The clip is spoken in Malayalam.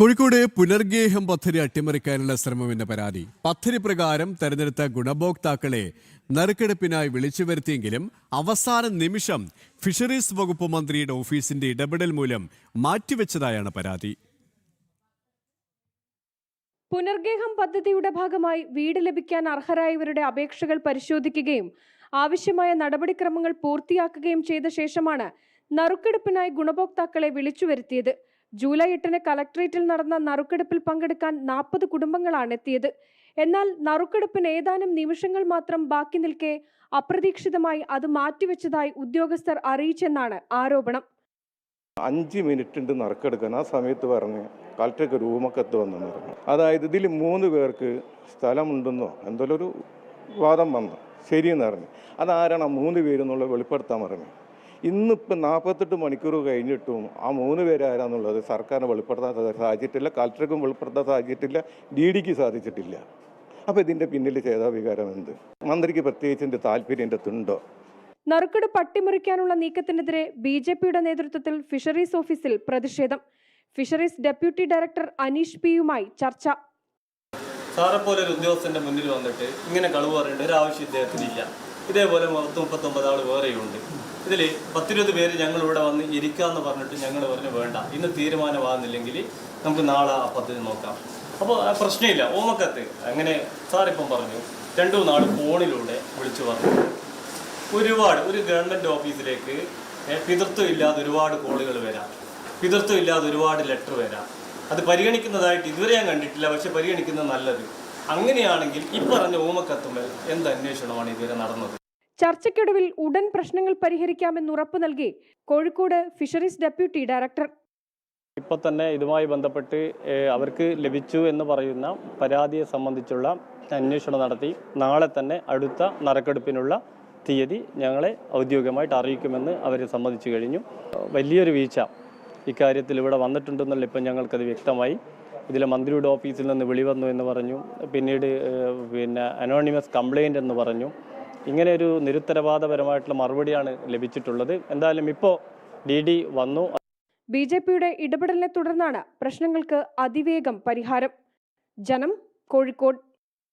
കോഴിക്കോട് പുനർഗേഹം പദ്ധതി അട്ടിമറിക്കാനുള്ള ശ്രമമെന്ന പരാതി. പദ്ധതി പ്രകാരം തെരഞ്ഞെടുത്ത ഗുണഭോക്താക്കളെ നറുക്കെടുപ്പിനായി വിളിച്ചു വരുത്തിയെങ്കിലും അവസാന നിമിഷം ഫിഷറീസ് വകുപ്പ് മന്ത്രിയുടെ ഓഫീസിന്റെ ഇടപെടൽ മൂലം മാറ്റിവെച്ചതായാണ് പരാതി. പുനർഗേഹം പദ്ധതിയുടെ ഭാഗമായി വീട് ലഭിക്കാൻ അർഹരായവരുടെ അപേക്ഷകൾ പരിശോധിക്കുകയും ആവശ്യമായ നടപടിക്രമങ്ങൾ പൂർത്തിയാക്കുകയും ചെയ്ത ശേഷമാണ് നറുക്കെടുപ്പിനായി ഗുണഭോക്താക്കളെ വിളിച്ചു വരുത്തിയത്. ജൂലൈ 8 കളക്ടറേറ്റിൽ നടന്ന നറുക്കെടുപ്പിൽ പങ്കെടുക്കാൻ 40 കുടുംബങ്ങളാണ് എത്തിയത്. എന്നാൽ നറുക്കെടുപ്പിന് ഏതാനും നിമിഷങ്ങൾ മാത്രം ബാക്കി നിൽക്കെ അപ്രതീക്ഷിതമായി അത് മാറ്റിവെച്ചതായി ഉദ്യോഗസ്ഥർ അറിയിച്ചെന്നാണ് ആരോപണം. 5 മിനിറ്റ് നറുക്കെടുക്കാൻ ആ സമയത്ത് പറഞ്ഞ് കളക്ടർക്ക് റൂമൊക്കെ വന്നെന്ന് പറഞ്ഞു. അതായത് ഇതിൽ 3 പേർക്ക് സ്ഥലമുണ്ടെന്നോ എന്തെങ്കിലും ഒരു വാദം വന്നു, ശരിയെന്ന് പറഞ്ഞു. അതാരാണ് ആ 3 പേരെന്നുള്ള വെളിപ്പെടുത്താൻ പറഞ്ഞു. ഇന്നിപ്പോൾ 48 മണിക്കൂർ കഴിഞ്ഞിട്ടും ആ 3 പേരാരാന്നുള്ളത് സർക്കാരിന് വെളിപ്പെടുത്താൻ സാധിച്ചിട്ടില്ല, കളക്ടർക്കും വെളിപ്പെടുത്താൻ സാധിച്ചിട്ടില്ല, DDക്ക് സാധിച്ചിട്ടില്ല. അപ്പോൾ ഇതിൻ്റെ പിന്നിൽ ചേതാവികാരം എന്ത്? മന്ത്രിക്ക് പ്രത്യേകിച്ച് താല്പര്യം എൻ്റെ തുണ്ടോ? നറുക്കെടുപ്പ് അട്ടിമറിക്കാനുള്ള നീക്കത്തിനെതിരെ BJPയുടെ നേതൃത്വത്തിൽ ഫിഷറീസ് ഓഫീസിൽ പ്രതിഷേധം. ഫിഷറീസ് ഡെപ്യൂട്ടി ഡയറക്ടർ അനീഷ് പിയുമായി ചർച്ച. സാറെ പോലെ ഒരു ഉദ്യോഗസ്ഥന്റെ മുന്നിൽ വന്നിട്ട് ഇങ്ങനെ കളവ് പറയേണ്ട ഒരു ആവശ്യം ഇദ്ദേഹത്തിനില്ല. ഇതേപോലെ 39 ആൾ വേറെയുണ്ട്. ഇതിൽ 10-20 പേര് ഞങ്ങളിവിടെ വന്ന് ഇരിക്കാമെന്ന് പറഞ്ഞിട്ട് ഞങ്ങൾ പറഞ്ഞു വേണ്ട, ഇന്ന് തീരുമാനമാകുന്നില്ലെങ്കിൽ നമുക്ക് നാളെ ആ പദ്ധതി നോക്കാം. അപ്പോൾ പ്രശ്നമില്ല. ഓമക്കത്ത് അങ്ങനെ സാറിപ്പം പറഞ്ഞു 2-3 ഫോണിലൂടെ വിളിച്ചു പറഞ്ഞു. ഒരു ഗവൺമെൻറ് ഓഫീസിലേക്ക് പിതൃത്വം ഇല്ലാതെ ഒരുപാട് കോളുകൾ വരാം, പിതൃത്വം ഇല്ലാതെ ഒരുപാട് ലെറ്റർ വരാം. അത് പരിഗണിക്കുന്നതായിട്ട് ഇതുവരെ ഞാൻ കണ്ടിട്ടില്ല, പക്ഷെ പരിഗണിക്കുന്നത് നല്ലത്. അങ്ങനെയാണെങ്കിൽ ഈ പറഞ്ഞ ഓമക്കത്തുമ്പോൾ എന്ത് അന്വേഷണമാണ് ഇതുവരെ നടന്നത്? ചർച്ചയ്ക്കൊടുവിൽ ഉടൻ പ്രശ്നങ്ങൾ പരിഹരിക്കാമെന്ന് ഉറപ്പു നൽകി കോഴിക്കോട് ഫിഷറീസ് ഡെപ്യൂട്ടി ഡയറക്ടർ. ഇപ്പോൾ തന്നെ ഇതുമായി ബന്ധപ്പെട്ട് അവർക്ക് ലഭിച്ചു എന്ന് പറയുന്ന പരാതിയെ സംബന്ധിച്ചുള്ള അന്വേഷണം നടത്തി നാളെ തന്നെ അടുത്ത നറുക്കെടുപ്പിനുള്ള തീയതി ഞങ്ങളെ ഔദ്യോഗികമായിട്ട് അറിയിക്കുമെന്ന് അവർ സമ്മതിച്ചു കഴിഞ്ഞു. വലിയൊരു വീഴ്ച ഇക്കാര്യത്തിൽ ഇവിടെ വന്നിട്ടുണ്ടെന്നുള്ള ഇപ്പം ഞങ്ങൾക്കത് വ്യക്തമായി. ഇതിലെ മന്ത്രിയുടെ ഓഫീസിൽ നിന്ന് വിളി വന്നു എന്ന് പറഞ്ഞു, പിന്നീട് അനോണിമസ് കംപ്ലയിൻ്റ് എന്ന് പറഞ്ഞു. ഇങ്ങനെ ഒരു നിരുത്തരവാദപരമായിട്ടുള്ള മറുപടിയാണ് ലഭിച്ചിട്ടുള്ളത്. എന്തായാലും ഇപ്പോൾ DD വന്നു. BJPയുടെ ഇടപെടലിനെ തുടർന്നാണ് പ്രശ്നങ്ങൾക്ക് അതിവേഗം പരിഹാരം. ജനം, കോഴിക്കോട്.